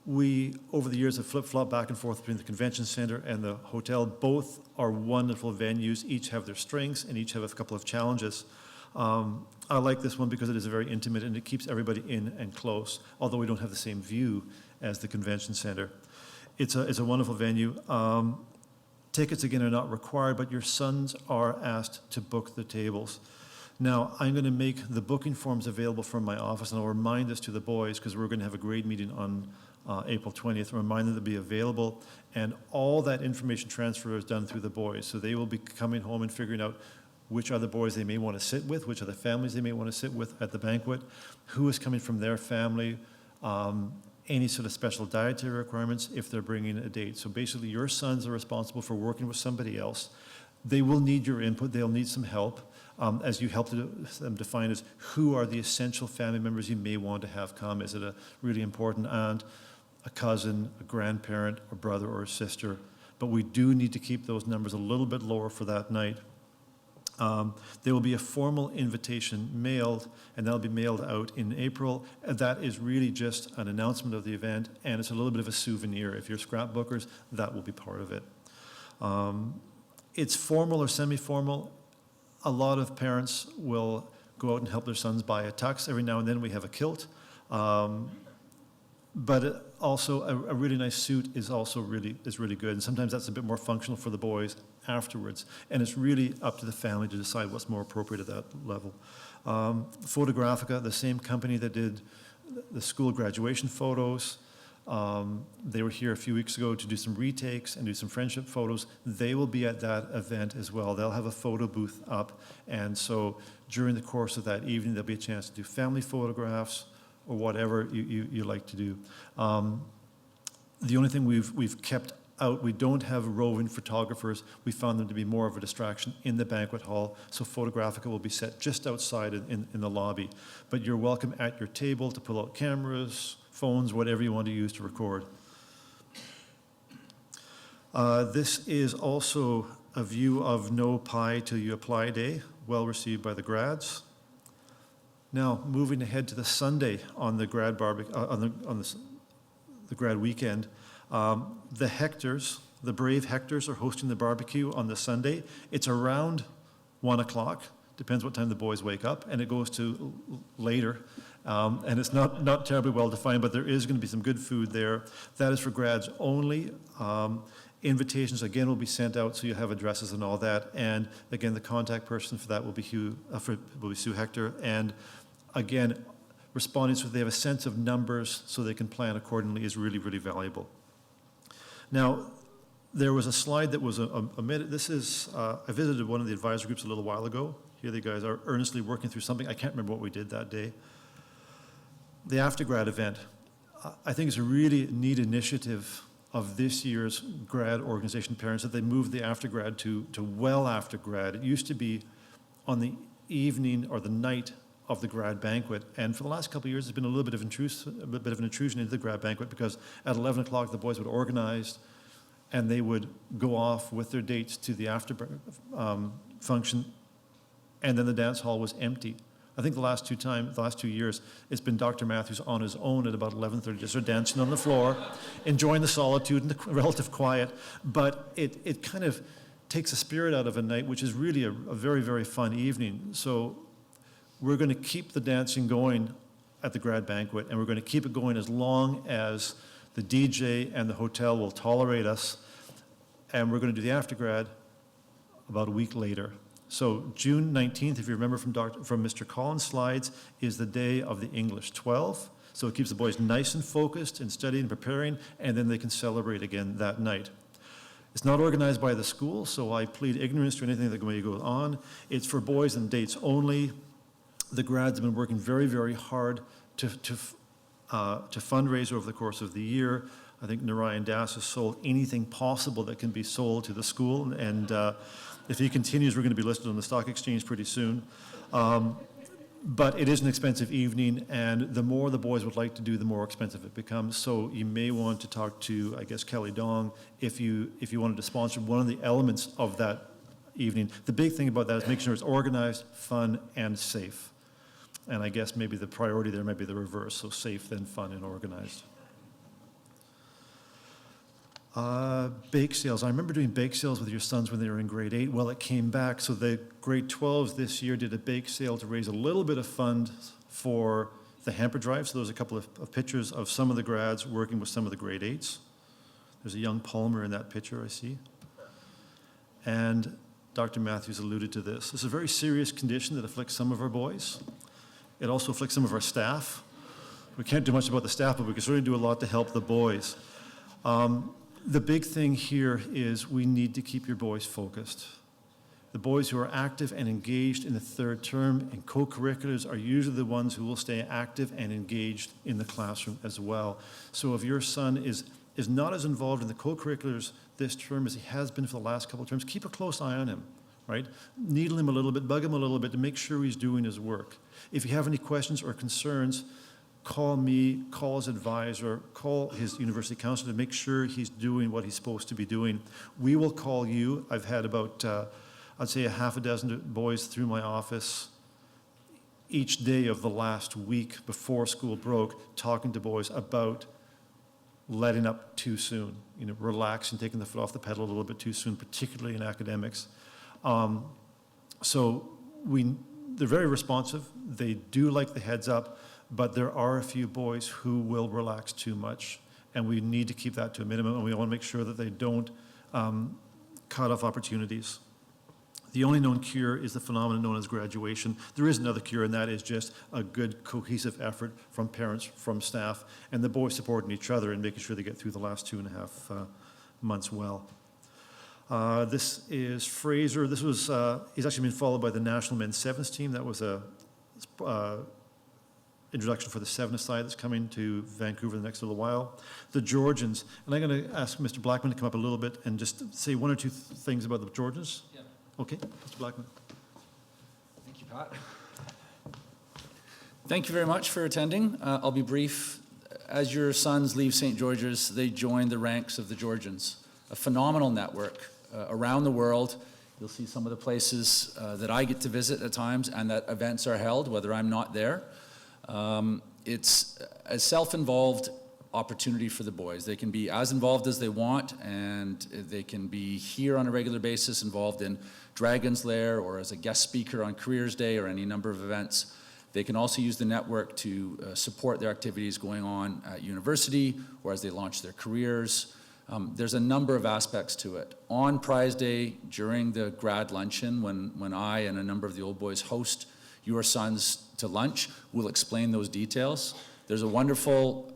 We, over the years, have flip-flopped back and forth between the convention center and the hotel. Both are wonderful venues. Each have their strengths and each have a couple of challenges. I like this one because it is very intimate and it keeps everybody in and close, although we don't have the same view as the convention center. It's a wonderful venue. Tickets, again, are not required, but your sons are asked to book the tables. Now, I'm going to make the booking forms available from my office, and I'll remind this to the boys because we're going to have a grade meeting on April 20th. Remind them to be available, and all that information transfer is done through the boys. So they will be coming home and figuring out which other boys they may want to sit with, which other families they may want to sit with at the banquet, who is coming from their family, any sort of special dietary requirements if they're bringing a date. So basically, your sons are responsible for working with somebody else. They will need your input. They'll need some help as you help them define as who are the essential family members you may want to have come. Is it a really important aunt, a cousin, a grandparent, a brother or a sister? But we do need to keep those numbers a little bit lower for that night. There will be a formal invitation mailed, and that'll be mailed out in April. And that is really just an announcement of the event, and it's a little bit of a souvenir. If you're scrapbookers, that will be part of it. It's formal or semi-formal. A lot of parents will go out and help their sons buy a tux. Every now and then we have a kilt. But also a really nice suit is also really good. And sometimes that's a bit more functional for the boys afterwards. And it's really up to the family to decide what's more appropriate at that level. Photographica, the same company that did the school graduation photos, they were here a few weeks ago to do some retakes and do some friendship photos. They will be at that event as well. They'll have a photo booth up. And so during the course of that evening, there'll be a chance to do family photographs or whatever you like to do. The only thing we've kept out, we don't have roving photographers. We found them to be more of a distraction in the banquet hall, so Photographica will be set just outside in the lobby. But you're welcome at your table to pull out cameras, phones, whatever you want to use to record. This is also a view of No Pie Till You Apply Day, well received by the grads. Now, moving ahead to the Sunday on the grad barbecue, the grad weekend, the Hectors, the brave Hectors, are hosting the barbecue on the Sunday. It's around 1 o'clock, depends what time the boys wake up, and it goes to later. And it's not terribly well defined, but there is going to be some good food there. That is for grads only. Invitations, again, will be sent out, so you have addresses and all that. And again, the contact person for that will be Sue Hector. And again, responding so they have a sense of numbers so they can plan accordingly is really, really valuable. Now, there was a slide that was omitted. This is, I visited one of the advisory groups a little while ago. Here the guys are earnestly working through something. I can't remember what we did that day. The after-grad event, I think is a really neat initiative of this year's grad organization parents that they moved the after-grad to well after grad. It used to be on the evening or the night of the grad banquet, and for the last couple of years, there's been a little bit of an intrusion into the grad banquet because at 11 o'clock the boys would organize and they would go off with their dates to the after function, and then the dance hall was empty. I think the last 2 years, it's been Dr. Matthews on his own at about 11:30, just sort of dancing on the floor, enjoying the solitude and the relative quiet. But it kind of takes the spirit out of a night, which is really a very, very fun evening. So we're going to keep the dancing going at the grad banquet, and we're going to keep it going as long as the DJ and the hotel will tolerate us. And we're going to do the after-grad about a week later. So June 19th, if you remember from Mr. Collins' slides, is the day of the English 12. So it keeps the boys nice and focused and studying and preparing, and then they can celebrate again that night. It's not organized by the school, so I plead ignorance to anything that may go on. It's for boys and dates only. The grads have been working very, very hard to fundraise over the course of the year. I think Narayan Das has sold anything possible that can be sold to the school, and if he continues, we're going to be listed on the stock exchange pretty soon. But it is an expensive evening, and the more the boys would like to do, the more expensive it becomes. So you may want to talk to, I guess, Kelly Dong if you wanted to sponsor one of the elements of that evening. The big thing about that is making sure it's organized, fun, and safe. And I guess maybe the priority there might be the reverse, so safe, then fun, and organized. Bake sales. I remember doing bake sales with your sons when they were in grade 8. Well, it came back. So the grade 12s this year did a bake sale to raise a little bit of funds for the hamper drive. So there's a couple of pictures of some of the grads working with some of the grade 8s. There's a young Palmer in that picture, I see. And Dr. Matthews alluded to this. It's a very serious condition that afflicts some of our boys. It also afflicts some of our staff. We can't do much about the staff, but we can certainly do a lot to help the boys. The big thing here is we need to keep your boys focused. The boys who are active and engaged in the third term and co-curriculars are usually the ones who will stay active and engaged in the classroom as well. So if your son is not as involved in the co-curriculars this term as he has been for the last couple of terms, keep a close eye on him, right? Needle him a little bit, bug him a little bit to make sure he's doing his work. If you have any questions or concerns, call me, call his advisor, call his university counselor to make sure he's doing what he's supposed to be doing. We will call you. I've had about I'd say a half a dozen boys through my office each day of the last week before school broke, talking to boys about letting up too soon, relaxing, taking the foot off the pedal a little bit too soon, particularly in academics. So they're very responsive. They do like the heads up, but there are a few boys who will relax too much, and we need to keep that to a minimum, and we want to make sure that they don't cut off opportunities. The only known cure is the phenomenon known as graduation. There is another cure, and that is just a good cohesive effort from parents, from staff, and the boys supporting each other and making sure they get through the last 2.5 months well. This is Fraser. This was, he's actually been followed by the National Men's Sevens team. That was a introduction for the Sevens side that's coming to Vancouver the next little while. The Georgians, and I'm going to ask Mr. Blackman to come up a little bit and just say one or two things about the Georgians. Yeah. Okay, Mr. Blackman. Thank you, Pat. Thank you very much for attending. I'll be brief. As your sons leave St. George's, they join the ranks of the Georgians, a phenomenal network around the world. You'll see some of the places that I get to visit at times and that events are held, whether I'm not there. It's a self-involved opportunity for the boys. They can be as involved as they want, and they can be here on a regular basis involved in Dragon's Lair or as a guest speaker on Careers Day or any number of events. They can also use the network to support their activities going on at university or as they launch their careers. There's a number of aspects to it. On Prize Day, during the grad luncheon, when I and a number of the old boys host your sons to lunch, we'll explain those details. There's a wonderful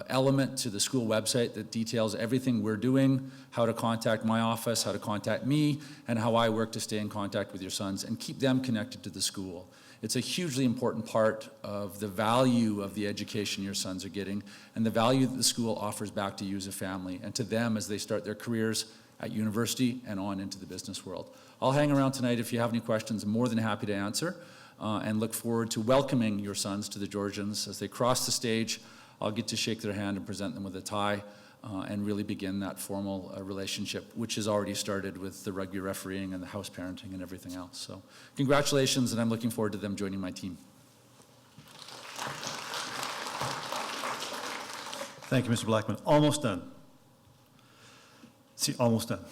element to the school website that details everything we're doing, how to contact my office, how to contact me, and how I work to stay in contact with your sons and keep them connected to the school. It's a hugely important part of the value of the education your sons are getting and the value that the school offers back to you as a family and to them as they start their careers at university and on into the business world. I'll hang around tonight if you have any questions. I'm more than happy to answer. And look forward to welcoming your sons to the Georgians. As they cross the stage, I'll get to shake their hand and present them with a tie and really begin that formal relationship, which has already started with the rugby refereeing and the house parenting and everything else. So congratulations, and I'm looking forward to them joining my team. Thank you, Mr. Blackman. Almost done. See, almost done.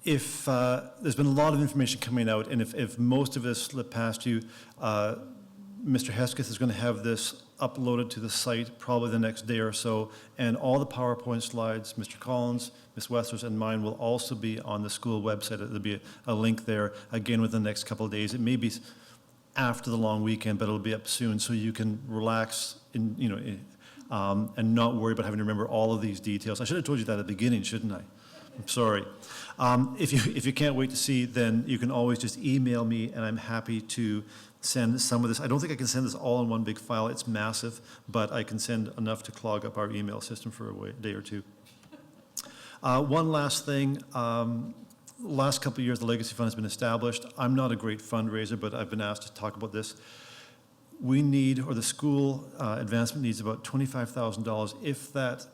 If there's been a lot of information coming out, and if most of this slipped past you, Mr. Hesketh is going to have this uploaded to the site probably the next day or so, and all the PowerPoint slides, Mr. Collins, Ms. Wessler's, and mine will also be on the school website. There'll be a link there, again, within the next couple of days. It may be after the long weekend, but it'll be up soon, so you can relax and not worry about having to remember all of these details. I should have told you that at the beginning, shouldn't I? I'm sorry. If you can't wait to see, then you can always just email me, and I'm happy to send some of this. I don't think I can send this all in one big file. It's massive, but I can send enough to clog up our email system for a day or two. One last thing. Last couple of years, the Legacy Fund has been established. I'm not a great fundraiser, but I've been asked to talk about this. We need, or the school advancement needs, about $25,000. If that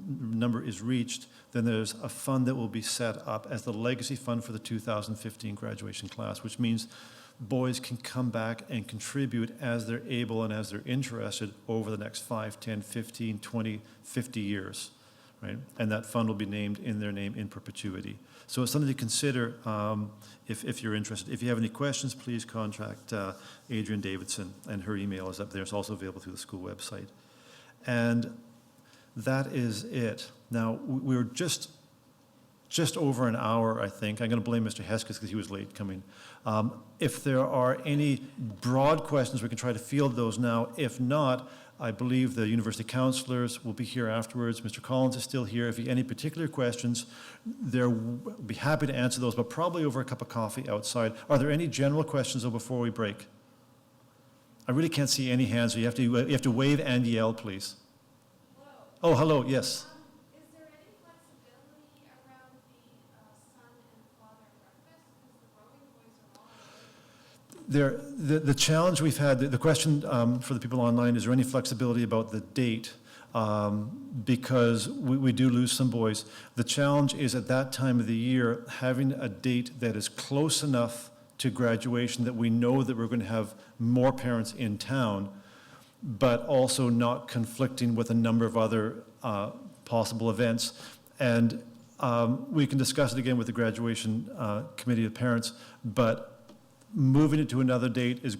number is reached, then there's a fund that will be set up as the Legacy Fund for the 2015 graduation class, which means boys can come back and contribute as they're able and as they're interested over the next 5, 10, 15, 20, 50 years, right? And that fund will be named in their name in perpetuity. So it's something to consider if you're interested. If you have any questions, please contact Adrienne Davidson, and her email is up there. It's also available through the school website. And that is it. Now, we're just over an hour, I think. I'm going to blame Mr. Hesketh because he was late coming. If there are any broad questions, we can try to field those now. If not, I believe the university counselors will be here afterwards. Mr. Collins is still here. If you have any particular questions, they'll be happy to answer those, but probably over a cup of coffee outside. Are there any general questions, though, before we break? I really can't see any hands, so you have to wave and yell, please. Hello. Oh, hello, yes. Is there any flexibility around the son and father breakfast? Because the growing boys are all... The challenge we've had, the question for the people online, is there any flexibility about the date? because we do lose some boys. The challenge is at that time of the year, having a date that is close enough to graduation that we know that we're going to have more parents in town, but also not conflicting with a number of other possible events. And we can discuss it again with the graduation committee of parents, but moving it to another date is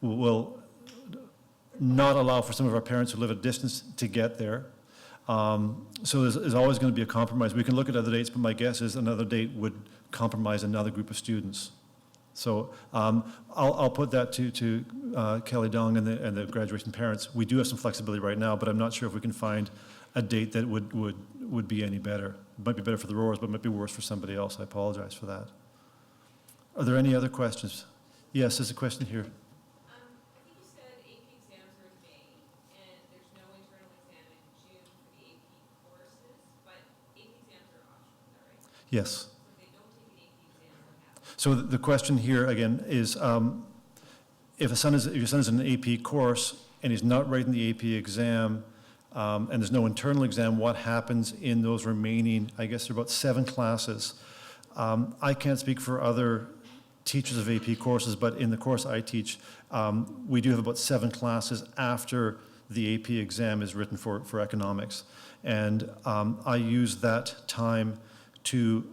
will not allow for some of our parents who live at a distance to get there. So there's always going to be a compromise. We can look at other dates, but my guess is another date would compromise another group of students. So I'll put that to Kelly Dong and the graduation parents. We do have some flexibility right now, but I'm not sure if we can find a date that would be any better. It might be better for the Roars, but it might be worse for somebody else. I apologize for that. Are there any other questions? Yes, there's a question here. I think you said AP exams are in May, and there's no internal exam in June for the AP courses, but AP exams are optional, is that right? Yes. So if they don't take an AP exam, what happens? So the question here again is, if your son is in an AP course and he's not writing the AP exam, and there's no internal exam, what happens in those remaining, I guess there are about 7 classes. I can't speak for other teachers of AP courses, but in the course I teach, we do have about 7 classes after the AP exam is written for economics. And I use that time to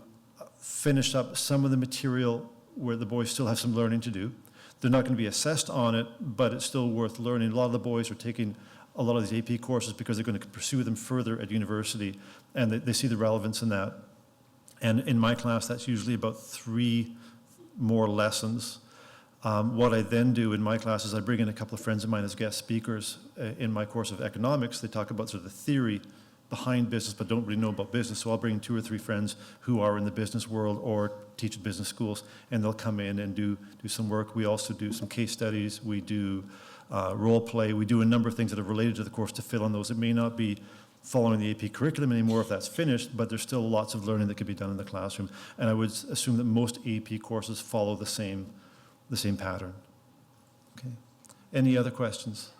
finish up some of the material where the boys still have some learning to do. They're not going to be assessed on it, but it's still worth learning. A lot of the boys are taking a lot of these AP courses because they're going to pursue them further at university, and they see the relevance in that. And in my class, that's usually about 3 more lessons. What I then do in my class is I bring in a couple of friends of mine as guest speakers in my course of economics. They talk about sort of the theory behind business, but don't really know about business. So I'll bring 2 or 3 friends who are in the business world or teach at business schools, and they'll come in and do some work. We also do some case studies. We do role play. We do a number of things that are related to the course to fill in those. It may not be following the AP curriculum anymore if that's finished, but there's still lots of learning that could be done in the classroom. And I would assume that most AP courses follow the same pattern. Okay. Any other questions?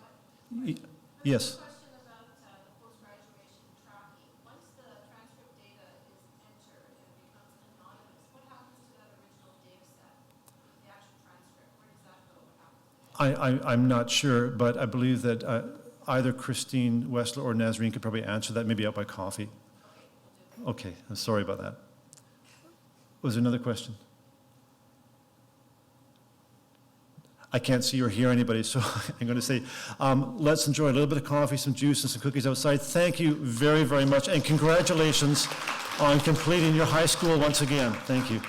Yes. Question about the post-graduation tracking. Once the transcript data is entered and it becomes anonymous, what happens to that original data set, the actual transcript? Where does that go? What happens? I'm not sure, but I believe that either Christine Wessler or Nazreen could probably answer that, maybe out by coffee. Okay, I'm sorry about that. Was there another question? I can't see or hear anybody, so I'm going to say, let's enjoy a little bit of coffee, some juice, and some cookies outside. Thank you very, very much, and congratulations on completing your high school once again. Thank you.